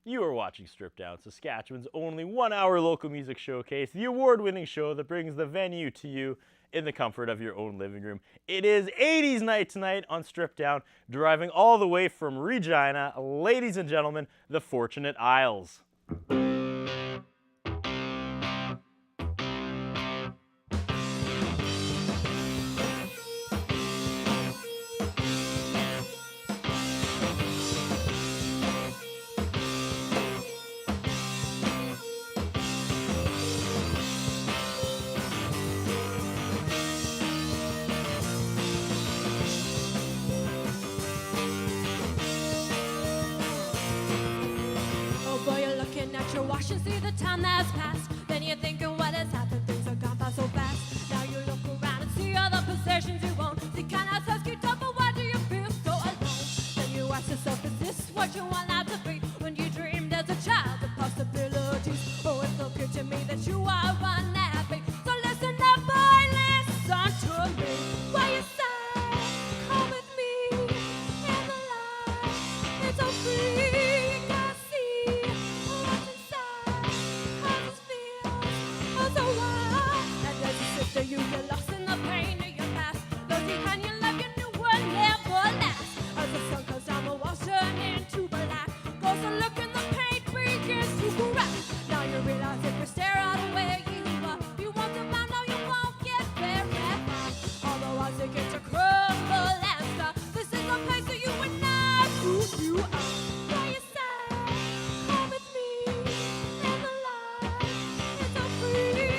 You are watching Stripped Down, Saskatchewan's only 1-hour local music showcase, the award-winning show that brings the venue to you in the comfort of your own living room. It is 80s night tonight on Stripped Down, driving all the way from Regina, ladies and gentlemen, the Fortunate Isles. You watch and see the time that's passed. Then you're thinking what has happened, things have gone by so fast. Now you look around and see all the possessions you own. The kind of says keep up, but why do you feel so alone? Then you ask yourself, is this what you want life to be? When you dreamed as a child of possibilities. Oh, it's so clear to me that you are unhappy. So listen up, boy, listen to me. Why you say, come with me in the light. It's so free. You get lost in the pain of your past. Those behind your life you knew would never last. As the sun comes down, the walls turn into black. Goes a look in the paint begins to crack. Now you realize if you stare out of where you are, you won't survive, no, you won't get very far. Otherwise you get to crumble and stop. This is a place that you are not who you are. Why you say, come with me in the light. It's so free.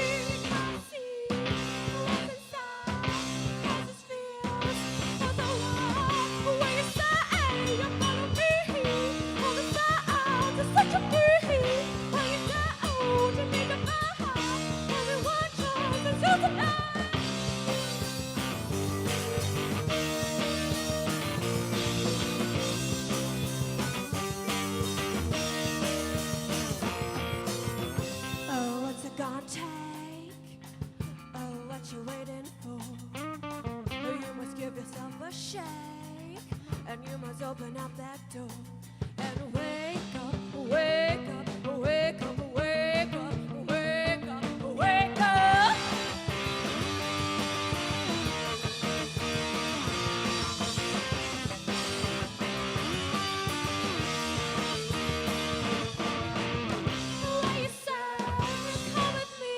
And you must open up that door and wake up, wake up, wake up, wake up, wake up, wake up. Why you say, come with me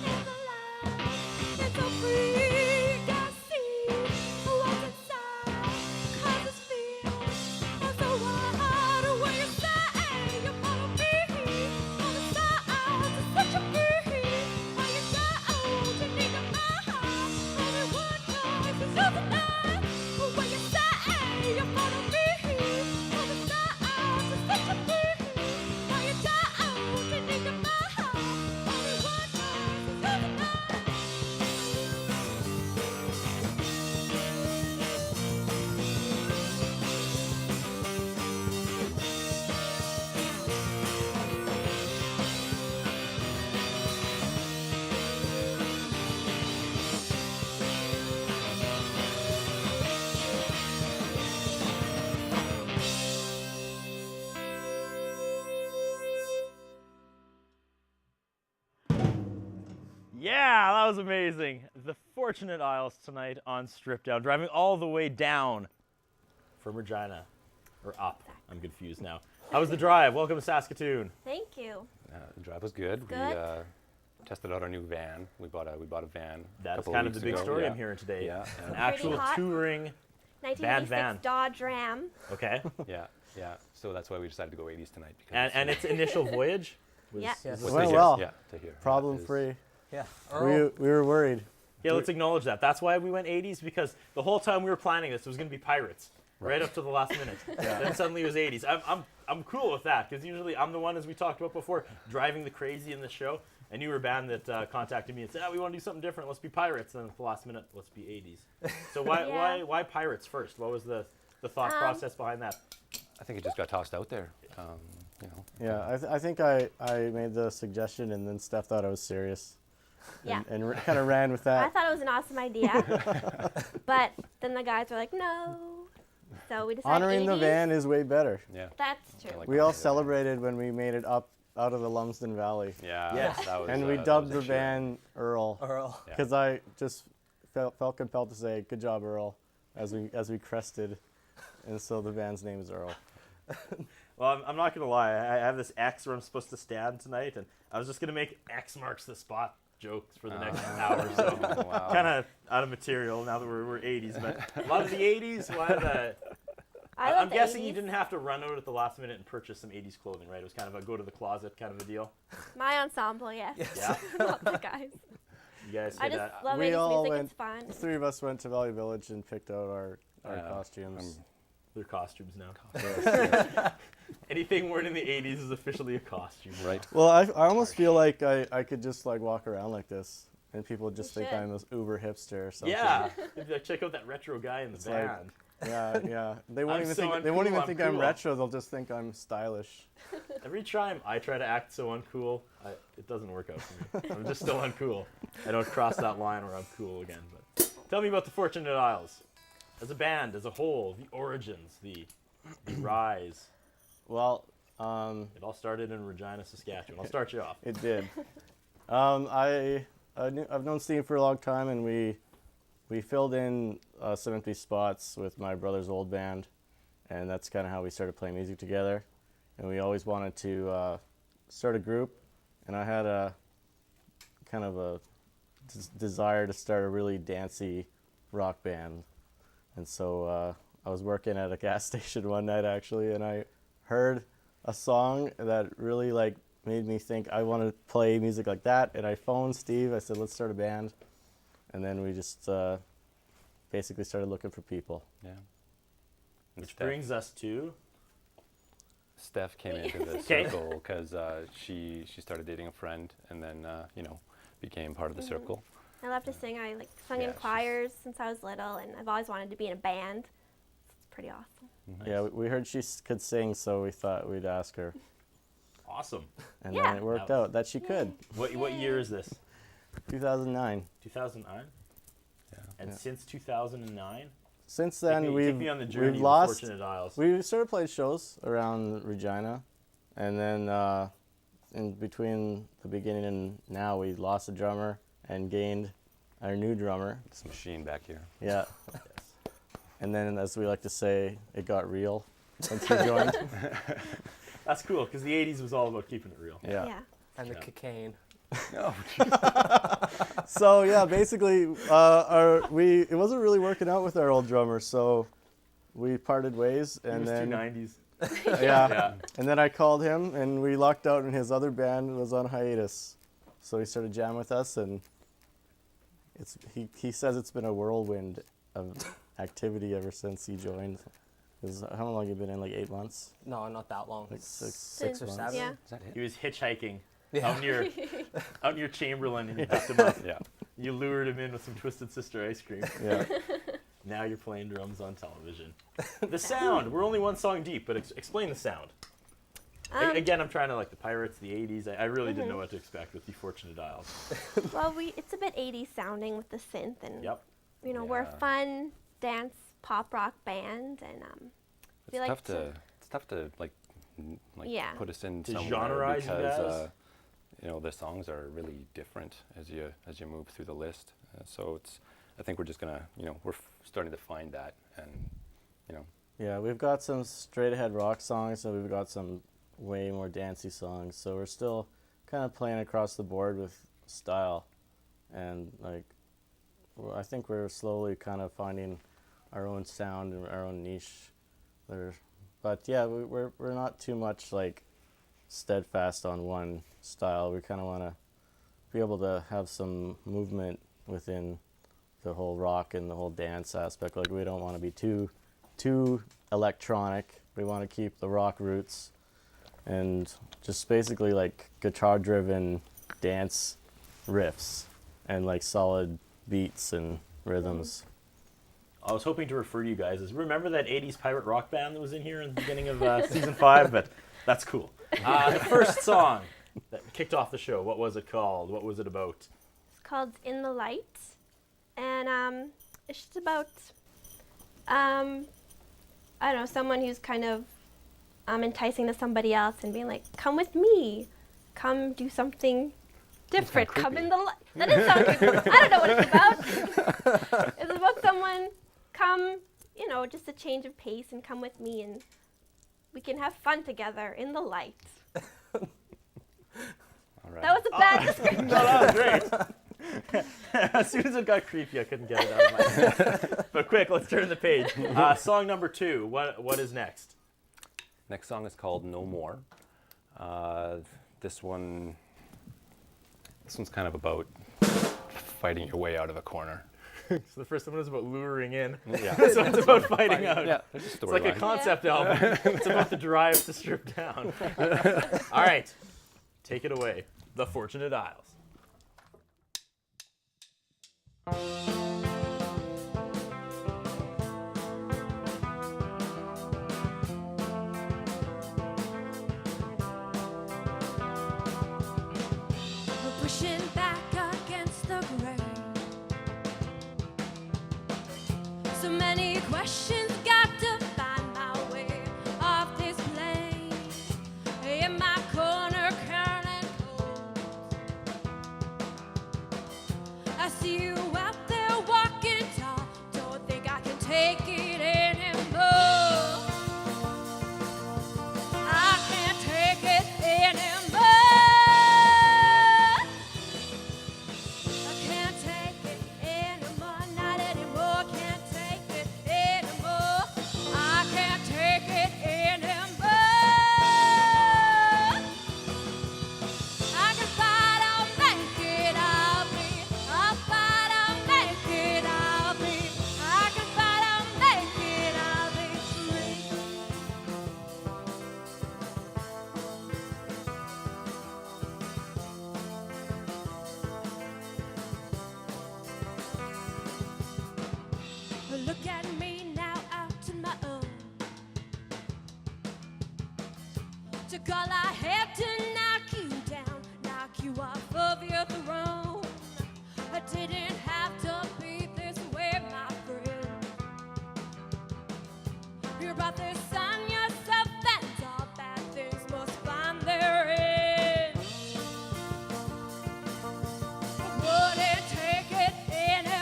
in the light. It's so free. Yeah, that was amazing. The Fortunate Isles tonight on Stripped Down, driving all the way down from Regina, or up. I'm confused now. How was the drive? Welcome to Saskatoon. Thank you. The drive was good. Good. We tested out our new van. We bought a van. That's kind of the big story I'm hearing today. Yeah. An actual hot. touring 1986 van. Dodge Ram. Okay. Yeah. So that's why we decided to go 80s tonight. Because And its initial voyage was Yes. Yes. was Went to here. well. Yeah, to here. Problem Is- free. Yeah. We were worried. Yeah, let's acknowledge that. That's why we went 80s, because the whole time we were planning this, it was going to be pirates. right up to the last minute. Then suddenly it was 80s. I'm cool with that because usually I'm the one, as we talked about before, driving the crazy in the show. And you were a band that contacted me and said, we want to do something different. Let's be pirates. And then at the last minute, let's be 80s. So why pirates first? What was the thought process behind that? I think it just got tossed out there. Yeah, I think I made the suggestion, and then Steph thought I was serious. Yeah. And kind of ran with I that. thought it was an awesome idea. But then the guys were like, no. So we decided Honoring the 80s. van is way better. Yeah. That's true. Like We all honoring the van. celebrated when we made it up out of the Lumsden Valley. Yeah. Yes. That was, And we that dubbed was the issue. van Earl. Earl. Yeah. Because I just felt compelled to say, good job, Earl, as we crested. And so the band's name is Earl. Well, I'm not going to lie. I have this X where I'm supposed to stand tonight. And I was just going to make X marks the spot jokes for the next hour. So Wow. kind of out of material now that we're 80s. But a lot of the 80s, why the... I love I'm the guessing 80s. you didn't have to run out at the last minute and purchase some 80s clothing, right? It was kind of a go to the closet kind of a deal. My ensemble, yes. Yeah? Not the guys. You guys I did just that. love We 80s all music. went- It's fun. The three of us went to Valley Village and picked out our costumes. Their costumes now. Anything worn in the 80s is officially a costume. Right. Well, I almost feel like I could just like walk around like this, and people would just You think should. I'm this uber hipster or something. Yeah. They'd be like, check out that retro guy in the like- band. Yeah. They won't I'm even so think they won't uncool, even I'm think I'm cool. retro. They'll just think I'm stylish. Every time I try to act so uncool, it doesn't work out for me. I'm just still uncool. I don't cross that line where I'm cool again. But tell me about the Fortunate Isles. As a band, as a whole, the origins, the rise. Well, It all started in Regina, Saskatchewan. I'll start you off. it did. I've known Steve for a long time, and we filled in some empty spots with my brother's old band, and that's kind of how we started playing music together. And we always wanted to start a group, and I had a kind of a desire to start a really dancey rock band. And so I was working at a gas station one night actually, and I heard a song that really like made me think I want to play music like that. And I phoned Steve. I said, let's start a band. And then we just basically started looking for people. Yeah. And Which brings us to... Steph came into the Okay. circle because she started dating a friend and then became part of the circle. I love to sing. I like sung Yeah, in she's- choirs since I was little, and I've always wanted to be in a band. It's pretty awesome. Yeah, we heard she could sing, so we thought we'd ask her. Awesome. And Yeah. then it worked That was- out that she could. What year is this? 2009. 2009? Yeah. And Yeah. since 2009? Since then, take we've me on the journey we've of lost. the Fortunate Isles. We started playing shows around Regina, and then in between the beginning and now, we lost a drummer and gained our new drummer. This machine back here. Yeah. And then, as we like to say, it got real once he joined. That's cool, because the 80s was all about keeping it real. Yeah. And the Yeah. cocaine. Oh, So yeah, basically, it wasn't really working out with our old drummer, so we parted ways, It and was then 290s. yeah, and then I called him, and we lucked out, and his other band was on hiatus, so he started jamming with us, and he says it's been a whirlwind of activity ever since he joined. 'Cause how long have you been in? Like 8 months? No, not that long. Like six Since- or months? seven. Yeah. is that it? He was hitchhiking Yeah. out near Chamberlain, and you picked him up. Yeah. You lured him in with some Twisted Sister ice cream. Yeah. Now you're playing drums on television. The sound. We're only one song deep, but explain the sound. Again, I'm trying to like the Pirates, the 80s. I really didn't know what to expect with the Fortunate Isles. Well, it's a bit 80s sounding with the synth, and Yep. we're a Yeah. fun dance pop rock band, and we like It's tough to like Yeah. put us in To somewhere genreize you because guys? the songs are really different as you move through the list. So I think we're just gonna we're starting to find that, and Yeah, we've got some straight ahead rock songs, and we've got some way more dancey songs. So we're still kind of playing across the board with style, and I think we're slowly kind of finding our own sound and our own niche there. But yeah, we're not too much like steadfast on one style. We kind of want to be able to have some movement within the whole rock and the whole dance aspect. Like we don't want to be too too electronic. We want to keep the rock roots and just basically like guitar-driven dance riffs and like solid beats and rhythms. I was hoping to refer to you guys as, remember that 80s pirate rock band that was in here in the beginning of season 5? But that's cool. The first song that kicked off the show, what was it called? What was it about? It's called In the Light, and it's just about I don't know, someone who's kind of enticing to somebody else and being like, "Come with me, come do something different, come in the light." That is sound creepy. I don't know what it's about. It's about someone, come, you know, just a change of pace and come with me and we can have fun together in the light. All right. That was a bad description. No, that was great. As soon as it got creepy, I couldn't get it out of my head. But quick, let's turn the page. Song number 2. What is next? Next song is called No More. This one's kind of about fighting your way out of a corner. So the first one was about luring in. Yeah. This one's about fighting out. Yeah, there's a It's like a storyline. concept album. It's about the drive to strip down. All right, take it away. The Fortunate Isles. We're pushing back against the grain. So many questions, got to find my way off this plane. In my corner, curling cold. I see you out there walking tall. Don't think I can take it anymore. I can't take it anymore. I can't take it anymore, not anymore. Can't take it anymore. I can't take it anymore. I can fight, I'll make it, I'll fight, I'll make it, I can fight, I'll make it, I'll be free. Look at me now, out on my own. Took all I had to knock you down, knock you off of your throne. I didn't have to be this way, my friend. You brought this on yourself, and all bad things must find their end. Wouldn't take it anymore.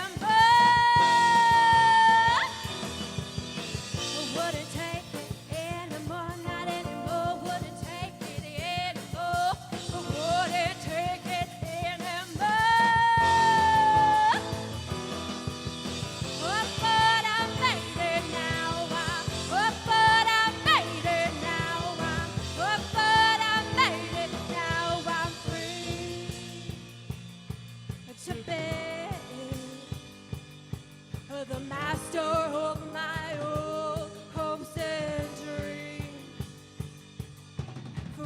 Wouldn't take it anymore, not anymore. Wouldn't take it anymore. Wouldn't take it anymore. Oh, but I made it now. Oh, but I made it now. Oh, but I made it now. I'm free to be the master of my own hopes and dreams.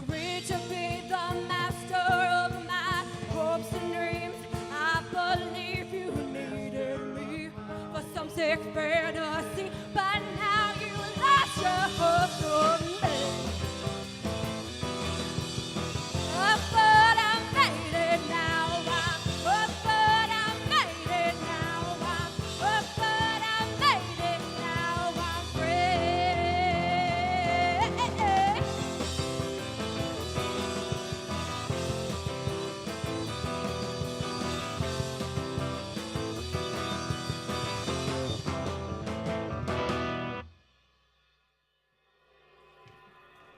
Free to be the master of my hopes and dreams. I believe you needed me for some sick fantasy, but now you lost your hope on me. Oh, but I made it now. Oh, but I made it now. Oh, but I made it now. I'm free.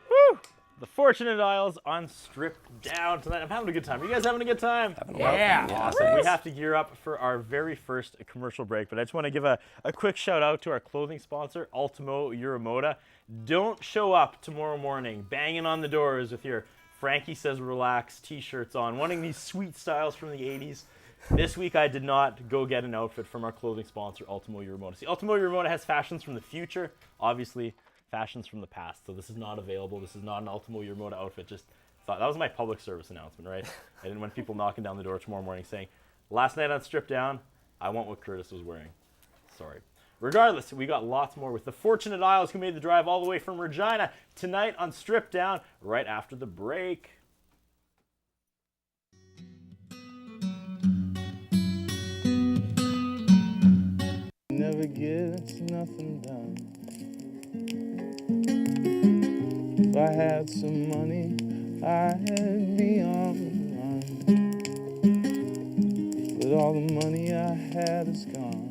Woo! The Fortunate Isles on Stripped Down tonight. I'm having a good time. Are you guys having a good time? Yeah, awesome. We have to gear up for our very first commercial break, but I just want to give a quick shout out to our clothing sponsor, Ultimo Uramoda. Don't show up tomorrow morning banging on the doors with your Frankie Says Relax t-shirts on, wanting these sweet styles from the 80s. This week I did not go get an outfit from our clothing sponsor, Ultimo Uramoto. See, Ultimo Uramoto has fashions from the future, obviously fashions from the past. So this is not available. This is not an Ultimo Uramoto outfit. Just thought that was my public service announcement, right? I didn't want people knocking down the door tomorrow morning saying, last night on Strip Down, I want what Curtis was wearing. Sorry. Regardless, we got lots more with the Fortunate Isles, who made the drive all the way from Regina, tonight on Strip Down, right after the break. Never gets nothing done. If I had some money, I'd be on the run. But all the money I had is gone.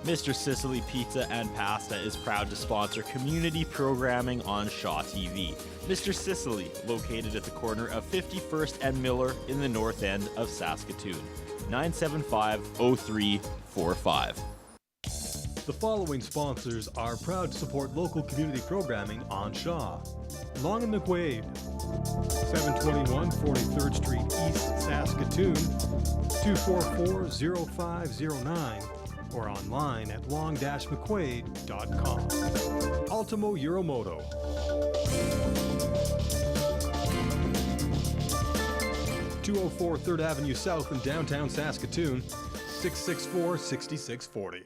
Mr. Sicily Pizza and Pasta is proud to sponsor community programming on Shaw TV. Mr. Sicily, located at the corner of 51st and Miller in the north end of Saskatoon. 975-0345. The following sponsors are proud to support local community programming on Shaw. Long and McQuaid, 721 43rd Street East, Saskatoon, 244-0509, or online at long-mcquaid.com. Ultimo Uramoto. 204 3rd Avenue South in downtown Saskatoon, 664-6640.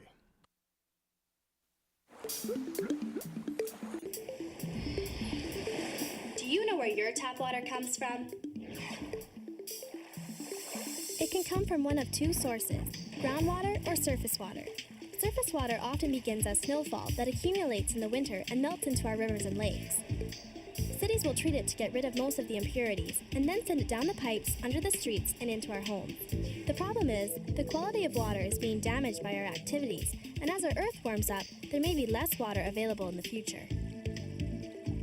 Do you know where your tap water comes from? It can come from one of two sources, groundwater or surface water. Surface water often begins as snowfall that accumulates in the winter and melts into our rivers and lakes. Cities will treat it to get rid of most of the impurities and then send it down the pipes, under the streets, and into our homes. The problem is, the quality of water is being damaged by our activities, and as our earth warms up, there may be less water available in the future.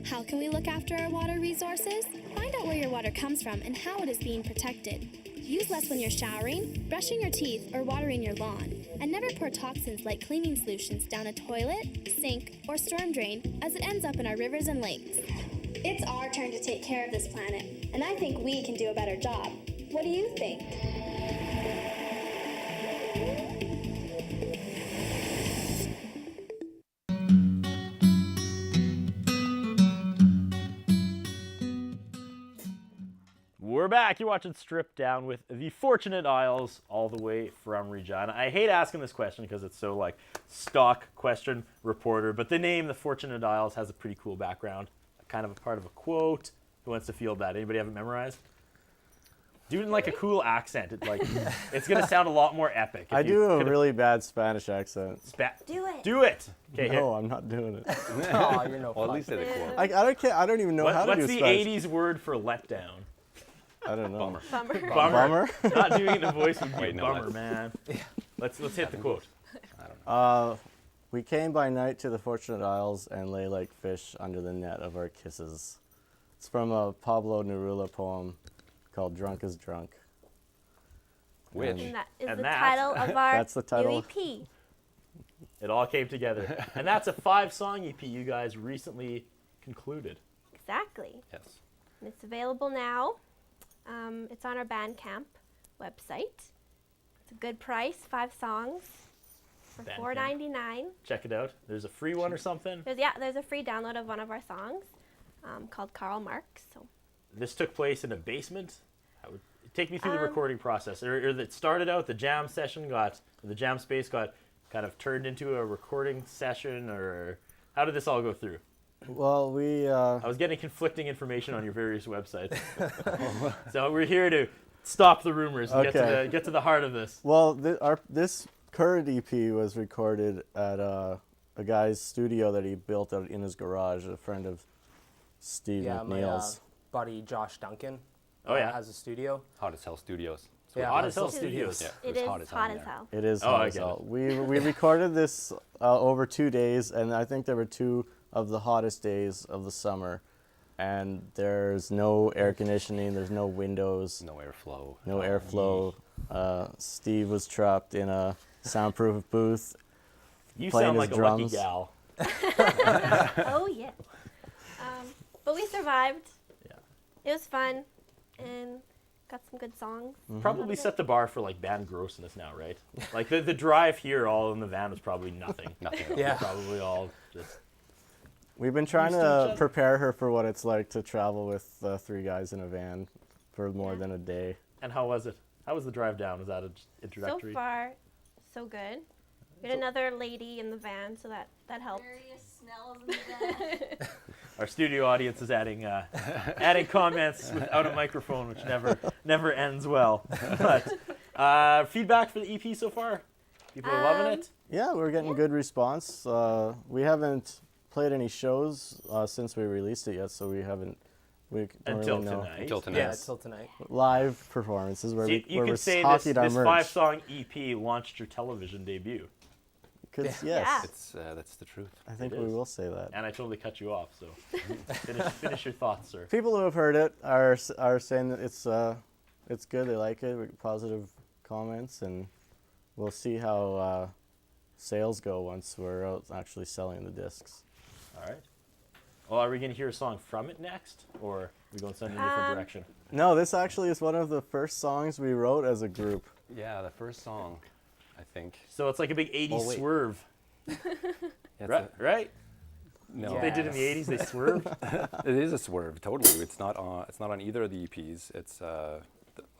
How can we look after our water resources? Find out where your water comes from and how it is being protected. Use less when you're showering, brushing your teeth, or watering your lawn, and never pour toxins like cleaning solutions down a toilet, sink, or storm drain as it ends up in our rivers and lakes. It's our turn to take care of this planet, and I think we can do a better job. What do you think? We're back. You're watching Strip Down with the Fortunate Isles, all the way from Regina. I hate asking this question because it's so like stock question reporter, but the name, the Fortunate Isles, has a pretty cool background. Kind of a part of a quote. Who wants to field that? Anybody have it memorized? Do it in like a cool accent. It's gonna sound a lot more epic. I do a really bad Spanish accent. Do it. Do it. Okay. No, I'm not doing it. Oh, you're no Well, at fun. least say the quote. I don't care. I don't even know how to do What's the Spanish. 80s word for letdown? I don't know. Bummer. Bummer. Not doing the voice would be Wait, a no, bummer, man. Let's hit the quote. We came by night to the Fortunate Isles and lay like fish under the net of our kisses. It's from a Pablo Neruda poem called Drunk is Drunk. Which? And that is And the that- title of our That's the title. new EP. It all came together. And that's a 5-song EP you guys recently concluded. Exactly. Yes. And it's available now. It's on our Bandcamp website. It's a good price, 5 songs for Bandcamp. $4.99. Check it out. There's a free one or something. There's a free download of one of our songs called Karl Marx. So This took place in a basement. Take me through the Um, recording process. Or it started out, the jam space got kind of turned into a recording session, or how did this all go through? Well, I was getting conflicting information on your various websites. So we're here to stop the rumors and Okay. get to the heart of this. well, this current EP was recorded at a guy's studio that he built out in his garage, a friend of Steve Yeah, my McNeil's. buddy Josh Duncan Oh, yeah? has a studio. Hot as Hell Studios. Yeah, Hot as Hell Studios. Yeah, it was is hot as hell hot in as there. hell. It is Oh, hot I as get hell. We recorded this over 2 days, and I think there were 2 of the hottest days of the summer. And there's no air conditioning, there's no windows, No airflow. no airflow. Steve was trapped in a soundproof booth. You Playing sound his like a lucky drums. gal. Oh, yeah. But we survived. Yeah. It was fun. And got some good songs. Probably set the bar for like band grossness now, right? Like the drive here, all in the van was probably nothing. Nothing. Yeah. Probably all just. We've been trying Used to each to other. prepare her for what it's like to travel with 3 guys in a van for more Yeah. than a day. And how was it? How was the drive down? Was that just introductory? So far, so good. We had another lady in the van, so that helped. Various smells in the van. Our studio audience is adding adding comments without a microphone, which never ends well. But feedback for the EP so far? People are loving it. Yeah, we're getting good response. We haven't played any shows since we released it yet, so we don't Until really know. tonight. Until tonight. Yeah, till tonight. Live performances where, So you where could we're say hockeyed our this merch. 5-song EP launched your television debut. Yes, Yeah. That's the truth. I think It we is. will say that. And I totally cut you off, so finish your thoughts, sir. People who have heard it are saying that it's good. They like it. We get positive comments, and we'll see how sales go once we're out actually selling the discs. All right. Well, are we going to hear a song from it next, or are we going to send in a different direction? No, this actually is one of the first songs we wrote as a group. Yeah, the first song, I think. So it's like a big 80s Oh, wait. swerve, Yeah, right? no, What they did in the 80s, they swerved. it is a swerve. Totally, it's not on either of the EPs. It's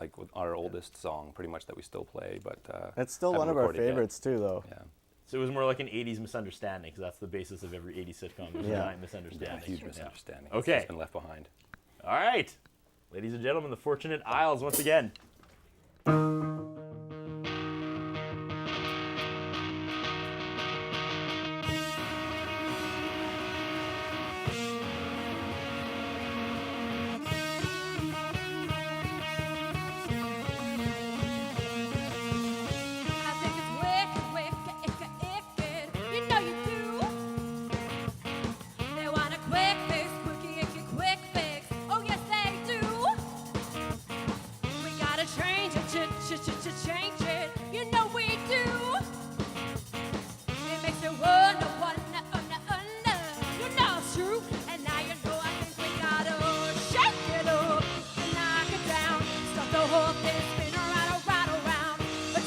like with our oldest song, pretty much that we still play. But It's still one haven't of our recorded yet. favorites too, though. Yeah, So it was more like an 80s misunderstanding, because that's the basis of every 80s sitcom. There's a Yeah. giant yeah, misunderstanding. huge Yeah. misunderstanding. Okay. It's been left behind. All right. Ladies and gentlemen, the Fortunate Isles once again. I think it's wicked, you know you do. They want a quick fix, quickie, icky, quick fix. Oh yes they do. We gotta change it, change it. You know we do. It makes me wonder, you know it's true. And now you know I think we gotta shake it up and knock it down. Stop the whole thing, spin around,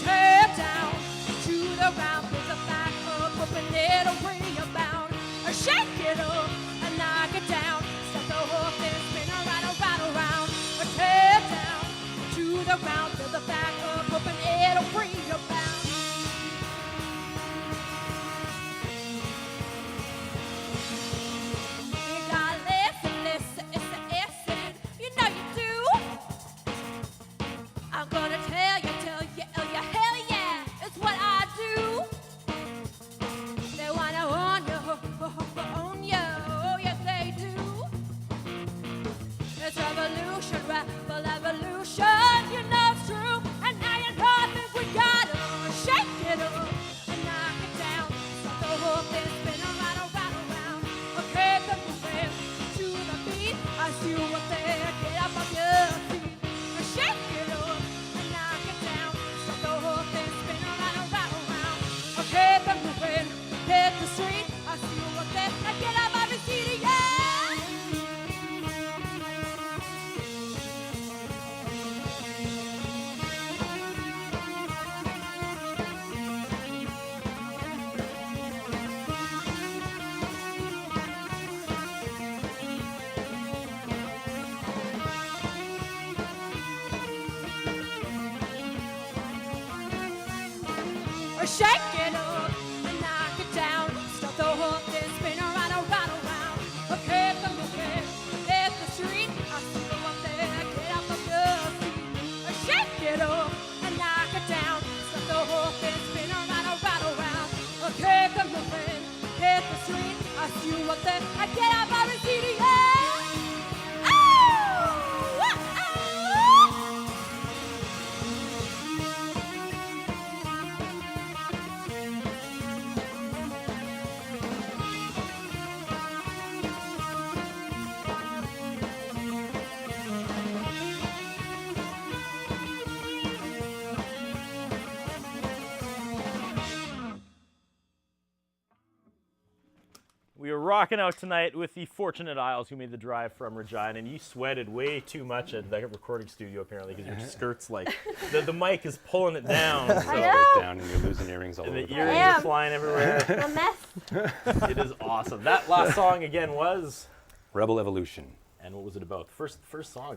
tear down to the ground, put the back up, open it'll rebound. Shake it up and knock it down. Stop the whole thing, spin around, tear down to the ground, put the back up, open it'll rebound. You gotta listen, you know you do. I'm gonna tell you, hell yeah, it's what I do. They wanna own you, oh yes they do. It's revolution, rebel evolution, you know it's true. And now you know I think we gotta shake it up and knock it down. Stop the whole thing, spin around. Okay, the moving to the beat. I see what they get up on your feet. Shake it up and knock it down. Stop the whole thing, spin around. Okay, the moving, hit the street. I see what they get up on your feet. Yeah. Shake it up and knock it down. Stop the whole thing, spin around. Okay, the moving, hit the street. I see what they get up on your feet. Shake it up and knock it down. Stop the whole thing, spin around. Okay, the moving, hit the street. I see what they get up on your feet. Yeah. Oh! rocking out tonight with the Fortunate Isles, who made the drive from Regina, and you sweated way too much at the recording studio apparently because your skirt's like the mic is pulling it down. So. I know. Down and you're losing earrings all over The the earrings am. are flying everywhere. A mess. It is awesome. That last song again was, Rebel Evolution. and what was it about? First song.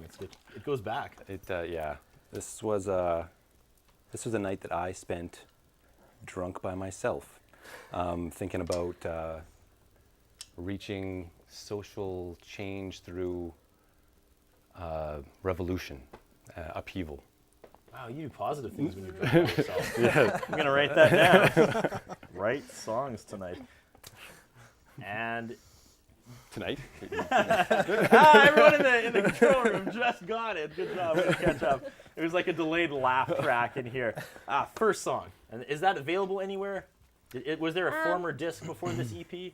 It goes back. Yeah. This was a night that I spent drunk by myself, thinking about reaching social change through revolution, upheaval. Wow, you do positive things when you're drunk by yourself. Yeah, I'm gonna write that down. Write songs tonight. And Tonight? everyone in the control room just got it. Good job. Way to catch up. It was like a delayed laugh track in here. First song. And is that available anywhere? Was there a former disc before this EP?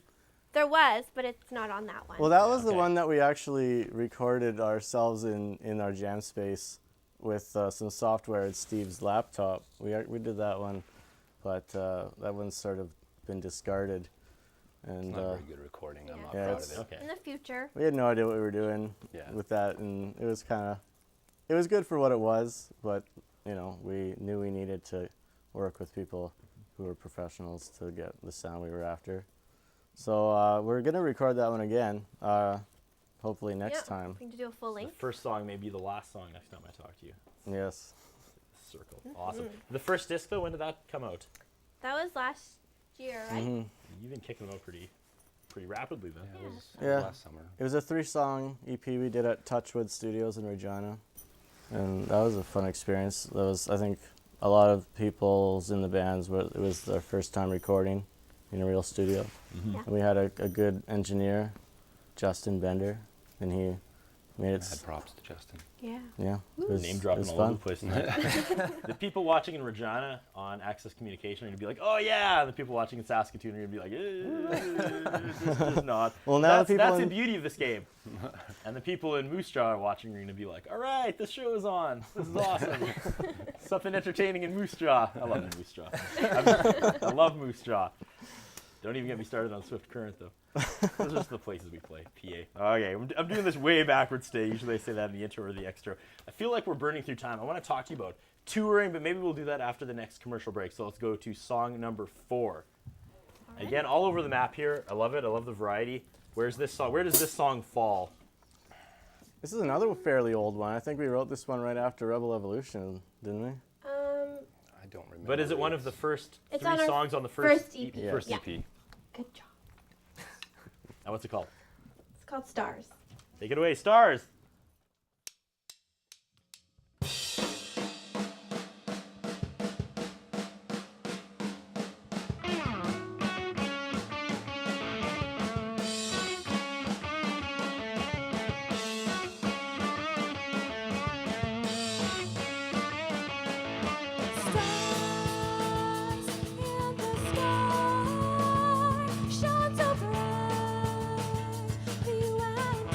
There was, but it's not on that one. Well, that was the Okay. one that we actually recorded ourselves in our jam space with some software at Steve's laptop. We did that one, but that one's sort of been discarded. And Not a very good recording. I'm not Yeah, proud it's- of it. Okay. In the future. we had no idea what we were doing Yeah. with that, and it was good for what it was, but we knew we needed to work with people who were professionals to get the sound we were after. So we're gonna record that one again, hopefully next Yep. time. We need to do a full The length. first song may be the last song next time I talk to you. Yes. Circle. Awesome. The first disc though, when did that come out? That was last year, right? Mhm. You've been kicking them out pretty rapidly then. It was Yeah. last summer. It was a 3-song EP we did at Touchwood Studios in Regina, and that was a fun experience. That was, I think, a lot of people's in the bands, it was their first time recording in a real studio. Yeah. And we had a good engineer, Justin Bender, and he made I had it. props to Justin. Yeah. Yeah, it was, Name it dropping was all over fun. the place tonight. The people watching in Regina on Access Communication are going to be like, oh yeah, and the people watching in Saskatoon are going to be like, just not. Well, now that's the people that's the in- beauty of this game. And the people in Moose Jaw watching are going to be like, all right, the show is on. This is awesome. Something entertaining in Moose Jaw. I love Moose Jaw. I love Moose Jaw. Don't even get me started on Swift Current, though. Those are just the places we play, PA. Okay, I'm doing this way backwards today. Usually I say that in the intro or the extra. I feel like we're burning through time. I want to talk to you about touring, but maybe we'll do that after the next commercial break. So let's go to song number 4. Again, all over the map here. I love it. I love the variety. Where's this song? Where does this song fall? This is another fairly old one. I think we wrote this one right after Rebel Evolution, didn't we? I don't remember. But is it one of the first It's 3 on our songs on the first first EP. Yeah. First Yeah. EP. Good job. And what's it called? It's called Stars. Take it away, Stars. Stars in the sky shine so bright, you and I.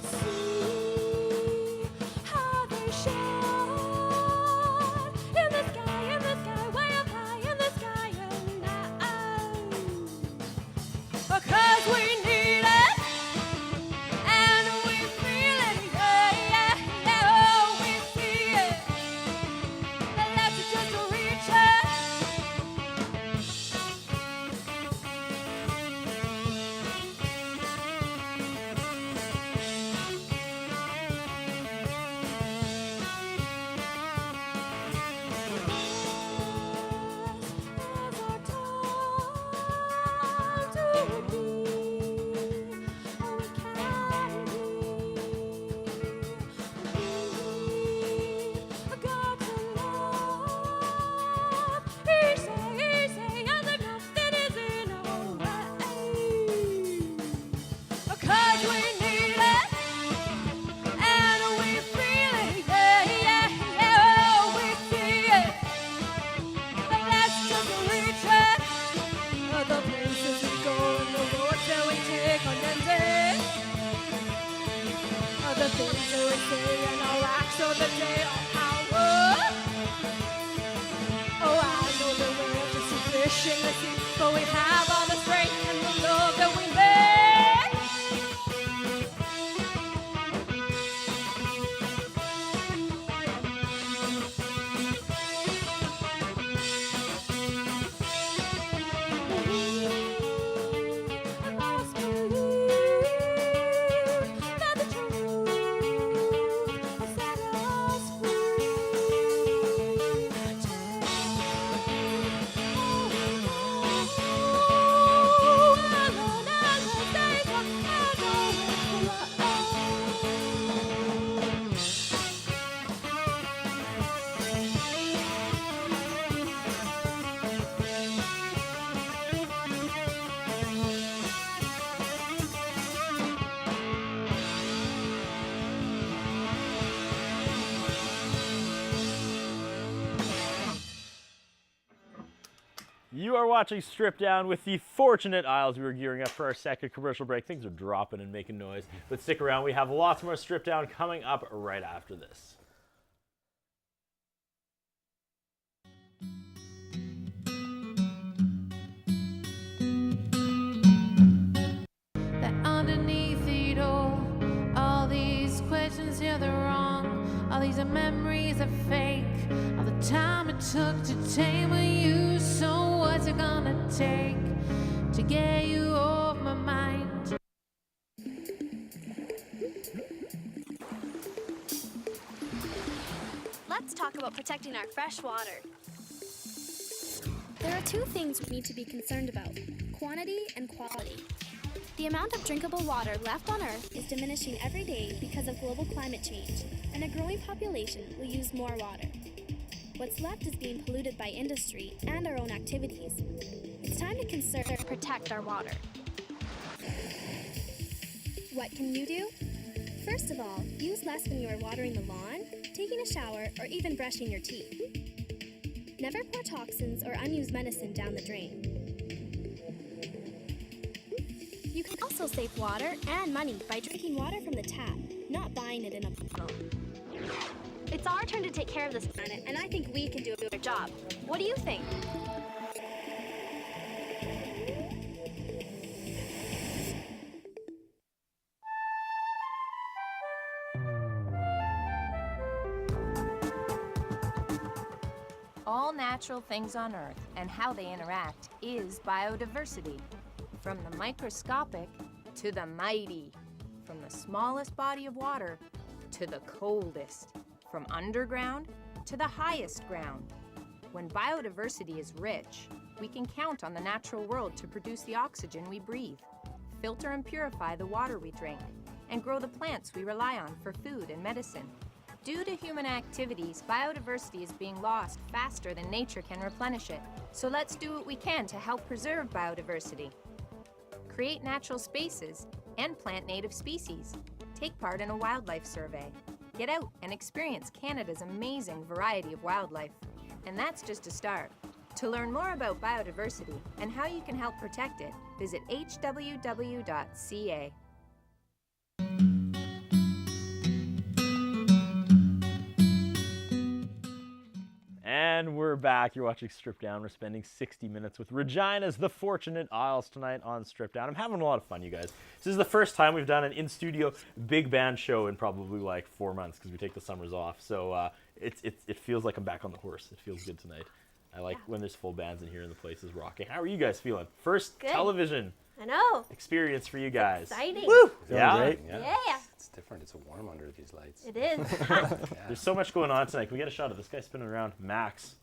See how they shine in the sky, way up high in the sky and 'cause we need it and we feel it, yeah, oh, we see it. Let's just reach it. This is our time to be. Oh, we can be. Got to love. Easy, and there's nothing is in our way. 'Cause we need it, and we feel it, yeah, oh, we see it. Let's just reach it. The places we go and the roads that we take on them days. The things that we say and our acts on the day of power. Oh, I know the world is sufficient to see, but we have all the strength and the love that we made. You are watching Strip Down with the Fortunate Isles. We were gearing up for our second commercial break. Things are dropping and making noise. But stick around. We have lots more Strip Down coming up right after this. That underneath it all these questions, yeah, they're wrong. All these are memories are fake. All the time it took to tame you. So what's it gonna take to get you off my mind? Let's talk about protecting our fresh water. There are two things we need to be concerned about: quantity and quality. The amount of drinkable water left on Earth is diminishing every day because of global climate change, and a growing population will use more water. What's left is being polluted by industry and our own activities. It's time to conserve and protect our water. What can you do? First of all, use less when you are watering the lawn, taking a shower, or even brushing your teeth. Never pour toxins or unused medicine down the drain. You can also save water and money by drinking water from the tap, not buying it in a bottle. It's our turn to take care of this planet, and I think we can do a better job. What do you think? All natural things on Earth and how they interact is biodiversity. From the microscopic to the mighty, from the smallest body of water to the coldest, from underground to the highest ground. When biodiversity is rich, we can count on the natural world to produce the oxygen we breathe, filter and purify the water we drink, and grow the plants we rely on for food and medicine. Due to human activities, biodiversity is being lost faster than nature can replenish it. So let's do what we can to help preserve biodiversity. Create natural spaces and plant native species. Take part in a wildlife survey. Get out and experience Canada's amazing variety of wildlife. And that's just a start. To learn more about biodiversity and how you can help protect it, visit hww.ca. And we're back. You're watching Strip Down. We're spending 60 minutes with Regina's The Fortunate Isles tonight on Strip Down. I'm having a lot of fun, you guys. This is the first time we've done an in-studio big band show in probably like 4 months because we take the summers off. So it feels like I'm back on the horse. It feels good tonight. I like when there's full bands in here and the place is rocking. How are you guys feeling? First Good. television I know. experience for you guys. Exciting. Woo! Feeling Yeah. great. Yeah. It's different. It's warm under these lights. It is. There's so much going on tonight. Can we get a shot of this guy spinning around? Max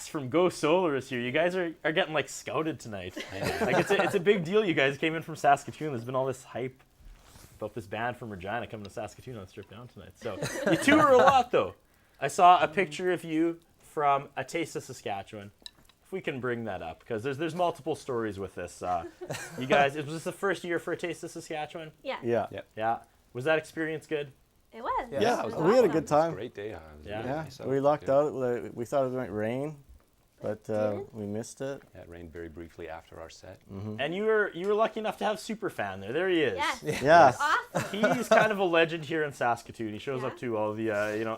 from Go Solar is here. You guys are getting like scouted tonight. Like it's a big deal. You guys came in from Saskatoon. There's been all this hype about this band from Regina coming to Saskatoon on Strip Down tonight. So you tour a lot though. I saw a picture of you from A Taste of Saskatchewan. If we can bring that up, because there's multiple stories with this. You guys, was this the first year for A Taste of Saskatchewan? Yeah. Yeah. Yeah. Was that experience good? It was. Yeah, It was we had a awesome. good time. Great day. It was Yeah. really Yeah, nice out. we lucked out. We thought it might rain, but didn't. we missed it. Yeah, it rained very briefly after our set. And you were lucky enough to have Superfan there. There he is. Yes. Yeah. Awesome. He's kind of a legend here in Saskatoon. He shows Yeah. up to all the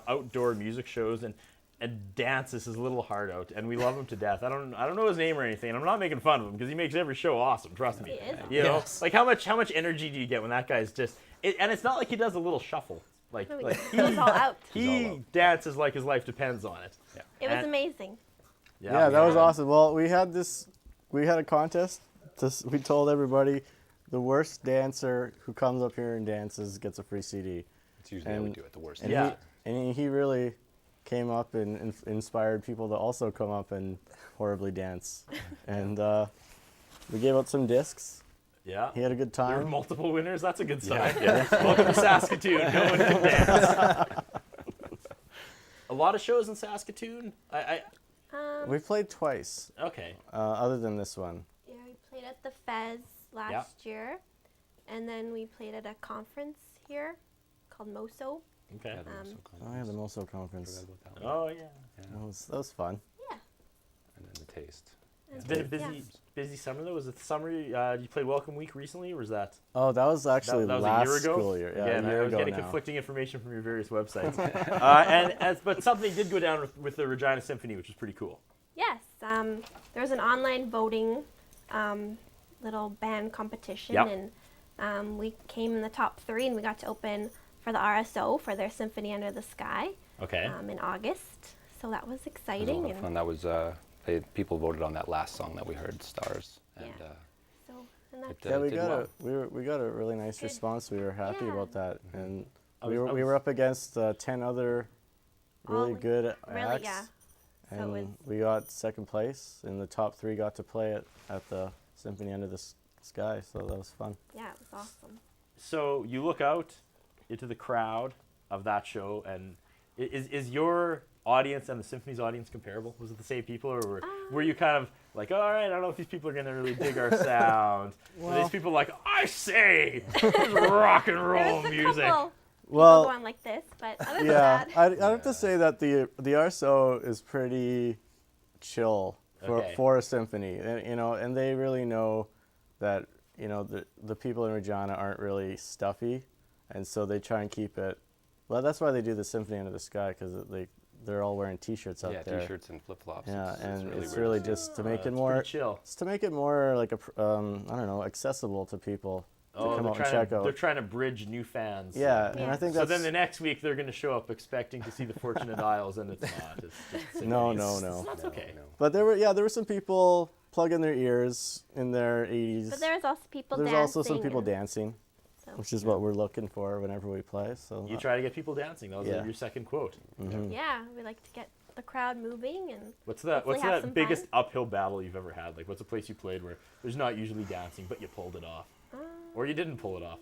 outdoor music shows, and and dances his little heart out, and we love him to death. I don't know his name or anything, and I'm not making fun of him because he makes every show awesome. Trust me. He is You know, Yes. like how much energy do you get when that guy's just? And it's not like he does a little shuffle. Like No, he goes all out. he dances like his life depends on it. Yeah. It was And- amazing. Yeah, that was awesome. Well, we had a contest. We told everybody the worst dancer who comes up here and dances gets a free CD. It's usually how we And- do it the worst. And Yeah. he really came up and inspired people to also come up and horribly dance. And we gave out some discs. Yeah. He had a good There were time. multiple winners. That's a good sign. Welcome to Saskatoon. No one can dance. A lot of shows in Saskatoon. We played twice, Okay. other than this one. Yeah, we played at the Fez last year, and then we played at a conference here called MoSo. Okay. Yeah, the Moso Oh yeah, the conference. Moso conference. Forgot about that one. Oh yeah. Yeah. That was fun. Yeah. And then the taste. It's been a Yeah. busy summer though. Was it the summer? You played Welcome Week recently, or was that? Oh, that was actually that was last a year ago. school year. Yeah, Again, a year I was ago getting now. conflicting information from your various websites. But something did go down with the Regina Symphony, which was pretty cool. Yes, there was an online voting little band competition, Yep. and we came in the top 3, and we got to open for the RSO for their Symphony Under the Sky Okay. in August. So that was It was a exciting. lot of fun. That was people voted on that last song that we heard, Stars. And Yeah. So, and that's it, Yeah, we did got well. we got a really nice Good. response. We were happy Yeah. about that, and I we was- were up against 10 other really All- good acts. really, yeah. So it And was- we got second place, and the top 3 got to play it at the Symphony Under the Sky. So that was fun. Yeah, it was awesome. So you look out into the crowd of that show, and is your audience and the Symphony's audience comparable? Was it the same people, or were you kind of like, all right, I don't know if these people are going to really dig our sound? Were these people like, I say, this is rock and There roll was a music? couple Well, people going like this, but other than yeah, that, I have to say that the RSO is pretty chill Okay. for a symphony, and they really know that the people in Regina aren't really stuffy, and so they try and keep it. Well, that's why they do the Symphony Under the Sky, because they're all wearing T-shirts out Yeah, there. T-shirts and flip-flops. Yeah, and it's weird. really just to make it It's more. pretty chill. It's to make it more like I don't know, accessible to people to come they're out and trying check to, out. they're trying to bridge new fans. Yeah, and Yeah. I think So that's then the next week they're going to show up expecting to see the Fortunate Isles, and it's not. It's just No, symphonies. no. That's No, okay. no. But there were some people plugging their ears in their 80s. but there was also people There's dancing. also some people and dancing, so- which is what we're looking for whenever we play. So You try to get people dancing. That was Yeah. your second quote. Yeah, we like to get the crowd moving, and What's that Hopefully have some biggest fun. uphill battle you've ever had? Like, what's a place you played where there's not usually dancing, but you pulled it off, or you didn't pull it off?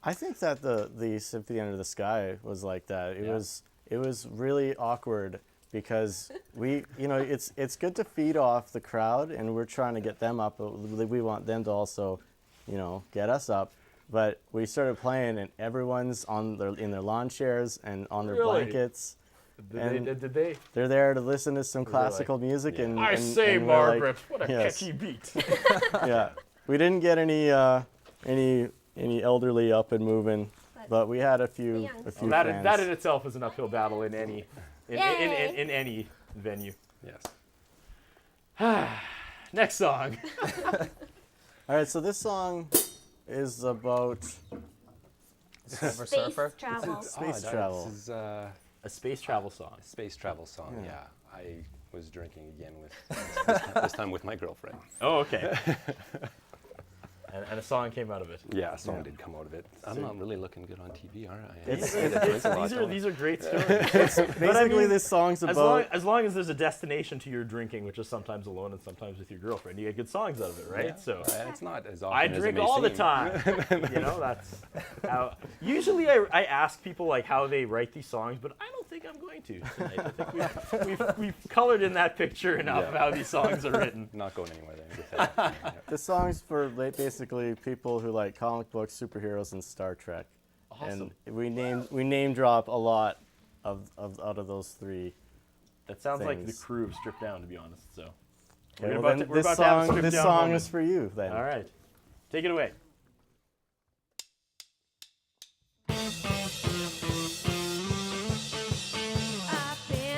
I think that the Symphony Under the Sky was like that. It was really awkward because it's good to feed off the crowd, and we're trying to get them up. But we want them to also, get us up. But we started playing, and everyone's in their lawn chairs and on their Really? blankets. And Did they? they're there to listen to some like, classical music. yeah. And I and- say, and we're like, Margaret, what a yes. catchy beat. Yeah, we didn't get any elderly up and moving, but we had a few young. fans. that in itself is an uphill battle in any Yay. in any venue. Yes. Next song. All right, so this song is about Silver space Surfer. travel. Space Odd, travel. This is A space travel song. a space travel song. Yeah. Yeah. I was drinking again with this time with my girlfriend. Oh, okay. and a song came out of it. Yeah, a song Yeah. did come out of it. I'm not really looking good on TV, are I? It's- I get praise a lot, don't I? These are great stories. basically this song's about. As long as there's a destination to your drinking, which is sometimes alone and sometimes with your girlfriend, you get good songs out of it, right? Yeah. So It's not as often I as it drink may all the seem. time. That's how. Usually I ask people like how they write these songs, but I don't think I'm going to tonight. I think we've colored in that picture enough of Yeah. how these songs are written. Not going anywhere then. with that. Yeah. This song's for basically people who like comic books, superheroes, and Star Trek. Awesome. And we name drop a lot of out of those three. That sounds like the things. crew of Stripped Down, to be honest. So Okay, we're well, about then to- we're this about to have a song stripped this down song moment. is for you then. All right, take it away. I've been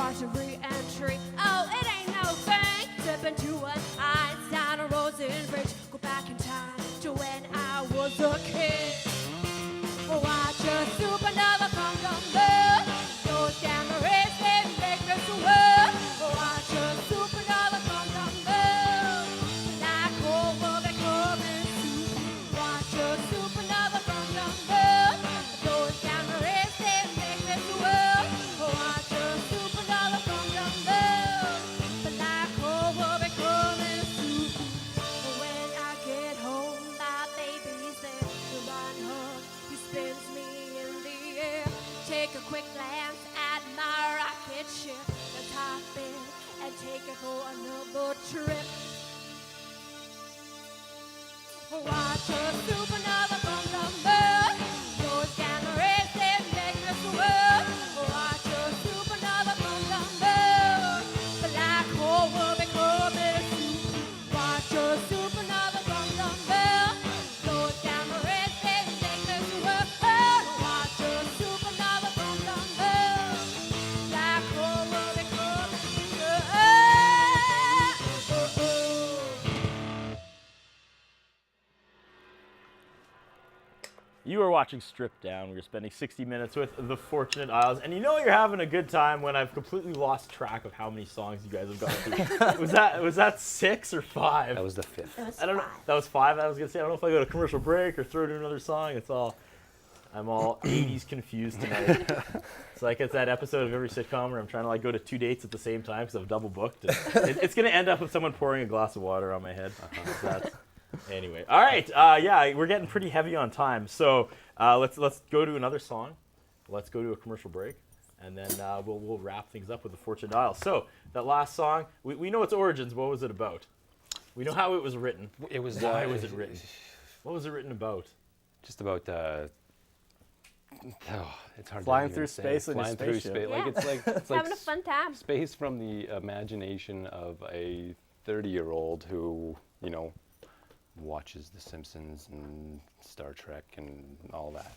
bars of re-entry. Oh, it ain't no thing. Sipping to an Einstein or Rosenbridge. Go back in time to when I was a kid. Watch a supernova come down there. Those gamma rays, they make us work. Watch a supernova come down there. Black hole will be coming soon. Watch a supernova come down there. Those gamma rays, they make us work. Watch a supernova come down there. Black hole will be coming soon. When I get home, my baby's there to run home. He spins me in the air. Take a quick glance at my rocket ship. Let's hop in and take it for another trip. Watch a supernova come down there. Those gamma rays, they make us work. Watch a supernova come down there. Black hole will be coming soon. Watch a supernova come down there. Those gamma rays, they make us work. Watch a supernova come down there. Black hole will be coming soon. You are watching Stripped Down. We're spending 60 minutes with the Fortunate Isles, and you know you're having a good time when I've completely lost track of how many songs you guys have gone through. was that 6 or 5? That was the 5th. I don't know. That was 5. I was gonna say I don't know if I go to commercial break or throw to another song. I'm all 80s confused tonight. It's like it's that episode of every sitcom where I'm trying to like go to 2 dates at the same time because I've double booked. It's gonna end up with someone pouring a glass of water on my head. Anyway, all right. Yeah, we're getting pretty heavy on time, so let's go to another song. Let's go to a commercial break, and then we'll wrap things up with the Fortunate Isles. So that last song, we know its origins. What was it about? We know how it was written. It was Why was it written? What was it written about? Just about it's hard Flying to through even say. space in a Flying through spaceship. space. Like Yeah. it's like it's Having like a fun time. space from the imagination of a 30-year-old who, you know, watches The Simpsons and Star Trek and all that.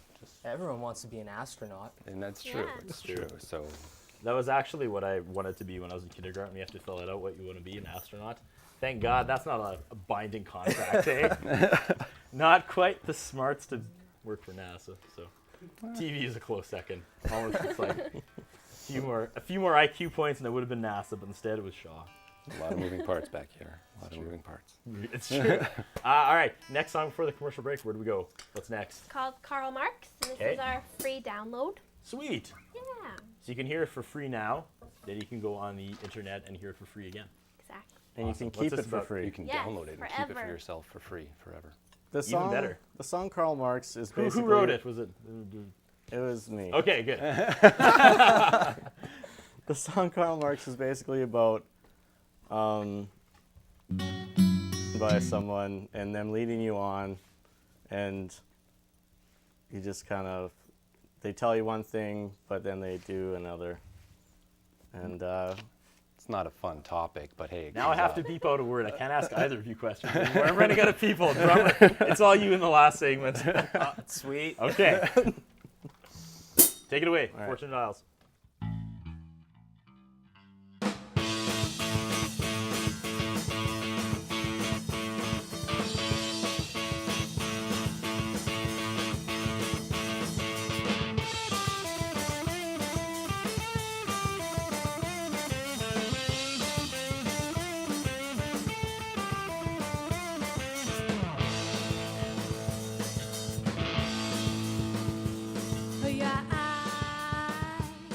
Everyone wants to be an astronaut. And that's true. Yeah. It's true. So That was actually what I wanted to be when I was in kindergarten. You have to fill it out what you want to be, an astronaut. Thank God that's not a binding contract, eh? Not quite the smarts to work for NASA. So TV is a close second. Almost it's like a few more IQ points and it would have been NASA, but instead it was Shaw. a lot of moving parts back here. A lot of moving parts. It's true. All right, next song before the commercial break. Where do we go? What's next? It's called Karl Marx, and this Okay. is our free download. Sweet. Yeah, So you can hear it for free now. Then you can go on the internet and hear it for free again. exactly. And you Awesome. can What's keep this it for about? free. You can Yes, download it and keep it for forever. yourself for free forever. The song, better. The song Karl Marx is Who basically. wrote it? Was it? It was me. Okay, good. The song Karl Marx is basically about by someone and them leading you on, and you just kind of, they tell you one thing, but then they do another. And It's not a fun topic, but hey. It Now I comes have to up. beep out a word. I can't ask either of you questions anymore. I'm running out of people. Drummer, it's all you in the last segment. Sweet. Okay. Take it away, right. Fortunate Isles. Your eyes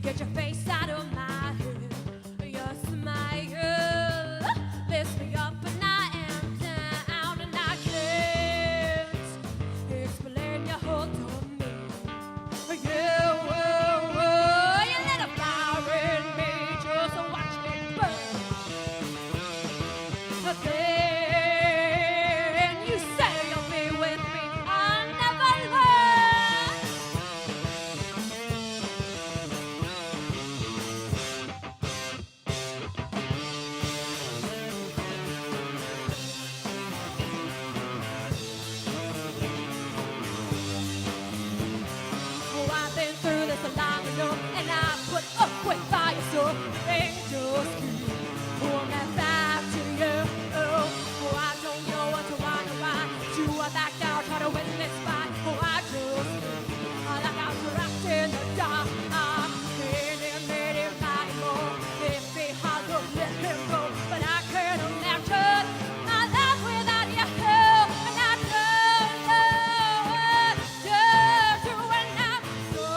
Get your face out of my head. Your smile lifts me up and I am down and I can't explain your hold on me. You lit a fire in me, just watch me burn. Then you say you'll be with me, I'll never learn. Oh, I've been through this a long enough, and I put up with fire, so angels keep pulling that back to you. Oh, I don't know what to want to why. You are back down, try to win this fight. Oh, I just feel like I'm trapped in the dark. Can't admit it anymore. If he has to let him go, but I can't imagine my life without you. And I don't know what to do, and I'm so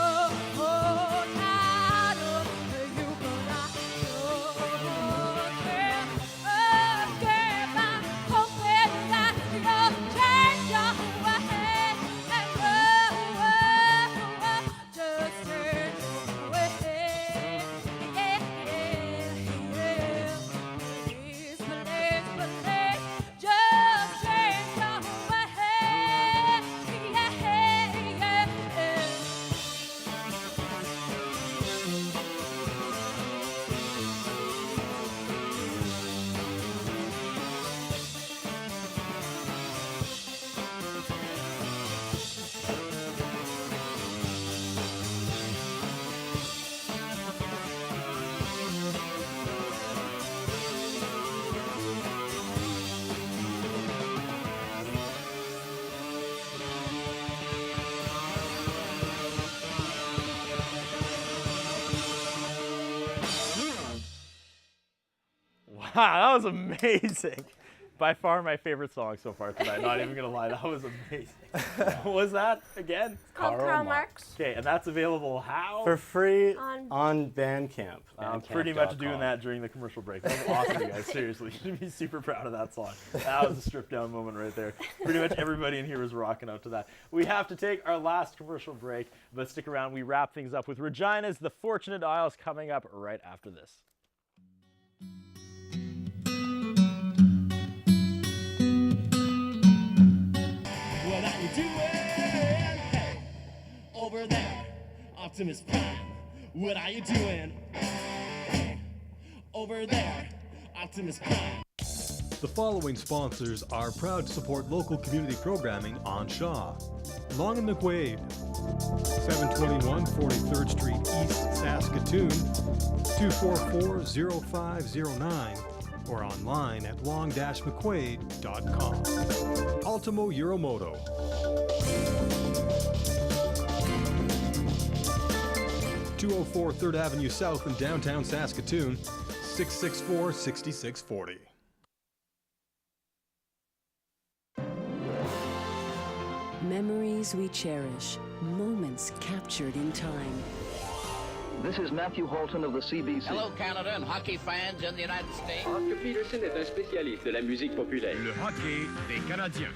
tired of you, but I sure can't escape. I'm hoping that you'll change your ways, and just change your ways. Yeah, please, just change your ways. Wow, that was amazing. By far my favorite song so far tonight. Not even gonna lie, that was amazing. What was that again? Called Karl Marx. Okay, and that's available how? For free On- on Bandcamp. I'm pretty much doing that during the commercial break. That was awesome, you guys. Seriously, you should be super proud of that song. That was a stripped down moment right there. Pretty much everybody in here was rocking out to that. We have to take our last commercial break, but stick around. We wrap things up with Regina's The Fortunate Isles coming up right after this. What are you doing? Hey, over there, Optimus Prime. What are you doing? Hey, over there, Optimus Prime. The following sponsors are proud to support local community programming on Shaw. Long and McQuaid, 721 43rd Street East, Saskatoon, 244-0509, or online at long-mcquaid.com. Ultimo Euromoto. (204 3rd Avenue South in downtown Saskatoon, 664-6640. Memories we cherish, moments captured in time. This is Matthew Halton of the CBC. Hello, Canada and hockey fans in the United States. Oscar Peterson est un spécialiste de la musique populaire. Le hockey des Canadiens.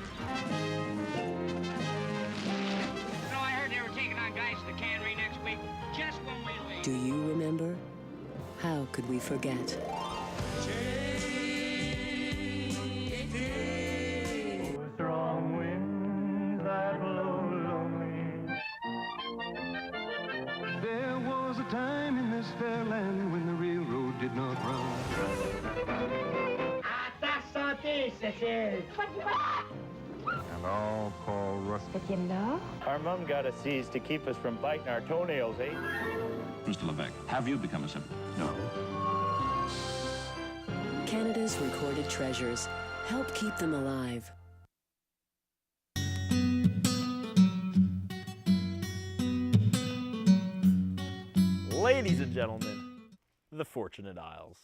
So I heard they were taking on guys to the cannery next week. Just when we leave. Do you remember? How could we forget? Strong winds that blow lonely. There was a time in this fair land when the railroad did not run. À ta santé, Cécile. Hello, Paul Russ. Our mom got us these to keep us from biting our toenails, eh? Mr. Levesque, have you become a symbol? No. Canada's recorded treasures. Help keep them alive. Ladies and gentlemen, The Fortunate Isles.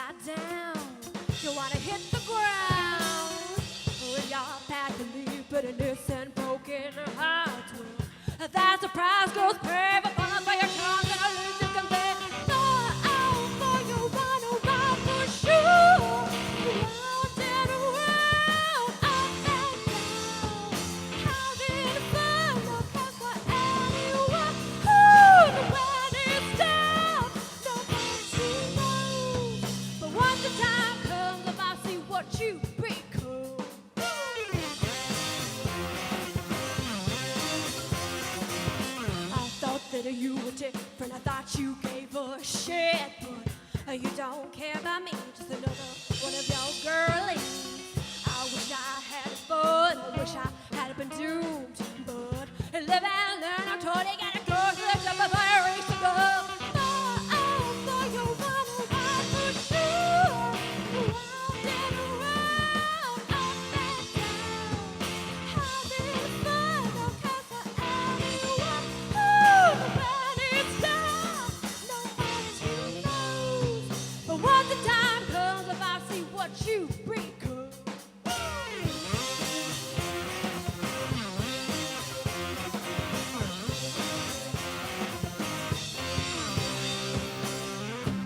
upside down. You wanna hit the ground with your path to leave bitterness and broken hearts. Well, that's the price girls pay for falling for your tongue and a losing compare. Go out for your run around for sure. Round and around, up and down. Having fun, looking for anyone. Ooh, the when it's down, nobody knows. But once the time comes, if I see what you become. I thought that you were different. I thought you gave a shit, but you don't care about me. Just another one of your girlies. I wish I had fun. I wish I had been doomed, but live and learn. I'm totally gonna go to the top of my race to go. Oh, for your run around for sure. Round and around, up and down. Having fun, don't care for anyone. Ooh, when it's down, nobody knows. But once the time comes, if I see what you become.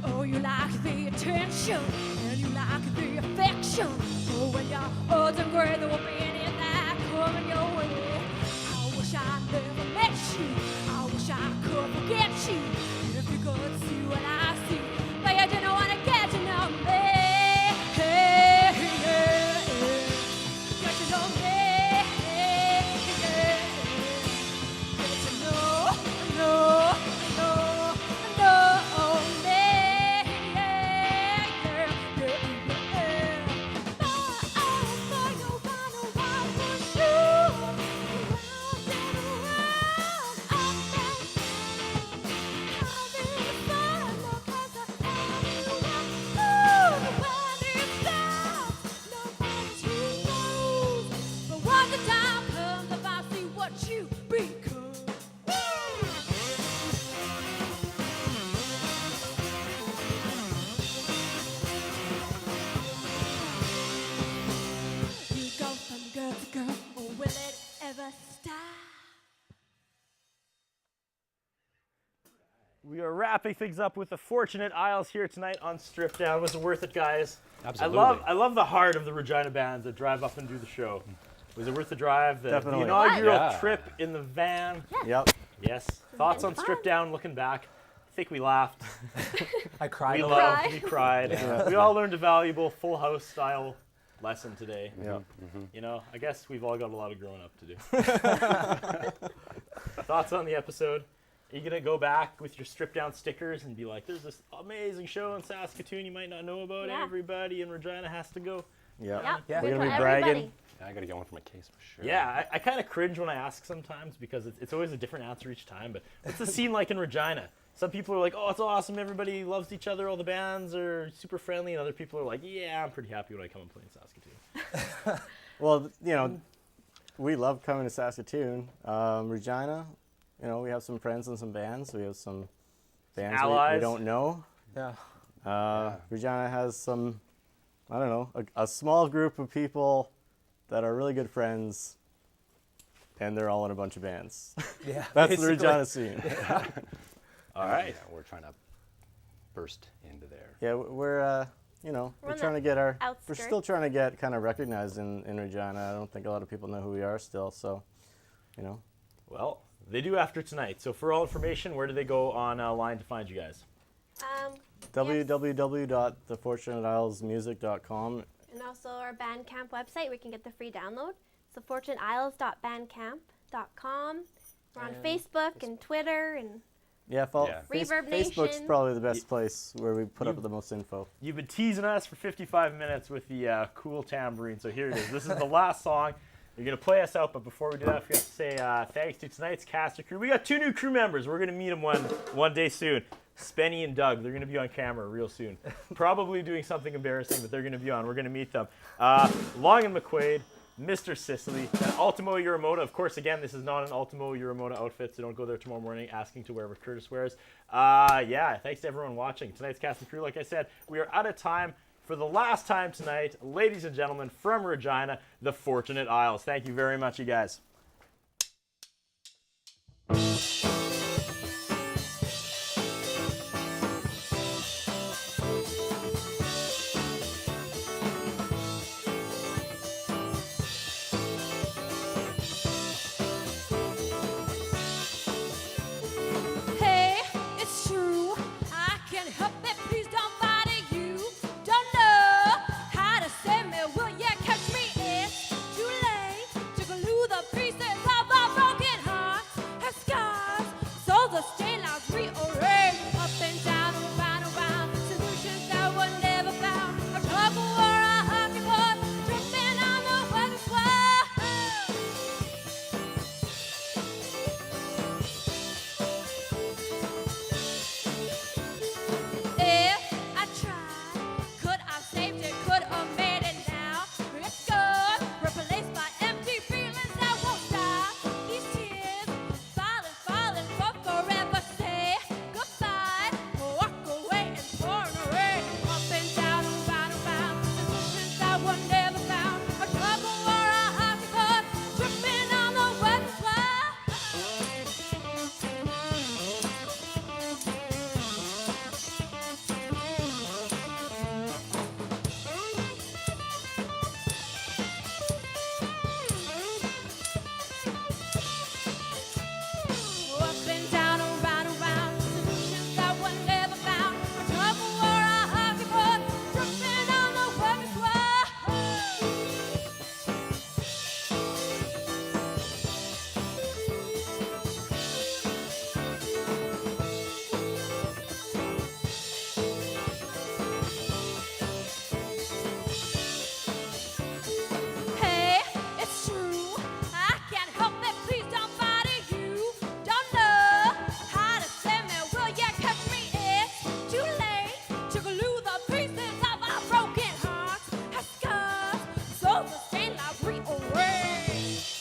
Oh, you like the attention, and you like the affection. Oh, when you're old and gray, there won't be any of that coming your way. I wish I never met you. I wish I could forget you. If you could see what I see, but you didn't want to get to know me. Hey, yeah, yeah. Get to know me. Yeah, yeah. Get to know me. Yeah, yeah, yeah, yeah. Oh, for your run around for sure. Round and around, up and down. Having fun, looking for anyone. Ooh, when it's down, nobody knows. But once the time comes, if I see what you become. You go from girl to girl, or will it ever stop? We are wrapping things up with the Fortunate Isles here tonight on Strip Down. Was it worth it, guys? Absolutely. I love the heart of the Regina bands that drive up and do the show. Was it worth the drive? The Definitely. inaugural Yeah. trip in the van. Yep. Yes. Thoughts on Strip Down looking back? I think we laughed. I cried We a little. loved. We cried. Yeah. We all learned a valuable Full House style lesson today. Yep. You know, I guess we've all got a lot of growing up to do. Thoughts on the episode? Are you going to go back with your Strip Down stickers and be like, there's this amazing show in Saskatoon you might not know about. Yeah. Everybody in Regina has to go. Yep. Yep. Yeah. We're Good gonna for be bragging. everybody. I got to get one for my case for sure. Yeah, I kind of cringe when I ask sometimes because it's always a different answer each time. But what's the scene like in Regina? Some people are like, oh, it's awesome. Everybody loves each other. All the bands are super friendly. And other people are like, yeah, I'm pretty happy when I come and play in Saskatoon. Well, you know, we love coming to Saskatoon. Regina, you know, we have some friends and some bands. We have some bands we don't know. Yeah. Regina has some, I don't know, a small group of people that are really good friends, and they're all in a bunch of bands. Yeah. That's the basically. Regina scene. All right. Yeah, we're trying to burst into there. Yeah, we're you know, We're we're on trying the to get our, we're outskirts. still trying to get kind of recognized in Regina. I don't think a lot of people know who we are still, so, you know. Well, they do after tonight. So for all information, where do they go online to find you guys? www.thefortunateilesmusic.com. And also our Bandcamp website where you can get the free download. So fortunateisles.bandcamp.com. We're on And Facebook and Twitter and Yeah, Reverb Facebook's Nation. probably the best place where we put up the most info. You've been teasing us for 55 minutes with the cool tambourine, so here it is. This is the last song. You're going to play us out, but before we do that, I forgot to say thanks to tonight's cast and crew. We got 2 new crew members. We're going to meet them one day soon. Spenny and Doug, they're going to be on camera real soon. Probably doing something embarrassing, but they're going to be on. We're going to meet them. Long and McQuaid, Mr. Sicily, and Ultimo Uramoto. Of course, again, this is not an Ultimo Uramoto outfit, so don't go there tomorrow morning asking to wear what Curtis wears. Yeah, thanks to everyone watching. Tonight's cast and crew, like I said, we are out of time. For the last time tonight, ladies and gentlemen, from Regina, the Fortunate Isles. Thank you very much, you guys. Hey, it's true. I can't help it. Please don't bother you. Don't know how to save me. Will you catch me? It's too late to glue the pieces of a broken heart. Her scars, so the stain lines rearrange up and down, around. Solutions that were never found. A tug of war, a hockey puck, dripping on the weather swell. If I tried, could I saved it, could have made it now? It's good, replaced by empty feelings that won't stop. These tears, falling for forever. Say goodbye, walk away and pour away. Up and down, around. Solutions that were never found. A tug of war, a hockey puck, dripping on the weather Up and down, around. Solutions that were never found. A tug of war, a hockey puck, dripping on the weather Hey, it's true. I can't help it. Please don't bother you. Don't know how to save me. Will you catch me? It's too late to glue the pieces of our broken hearts. Her scars, so the stain like rearrange.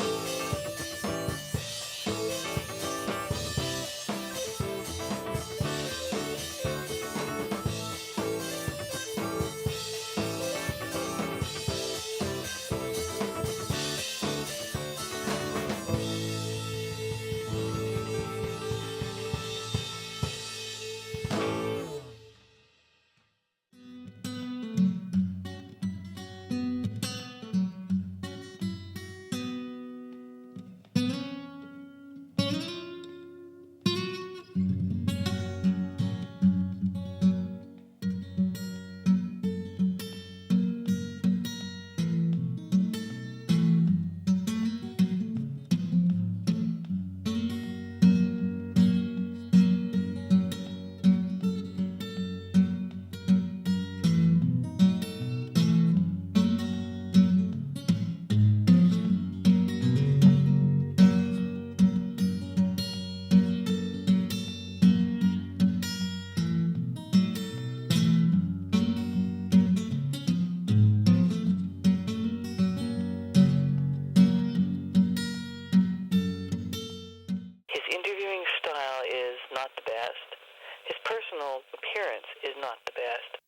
His interviewing style is not the best. His personal appearance is not the best.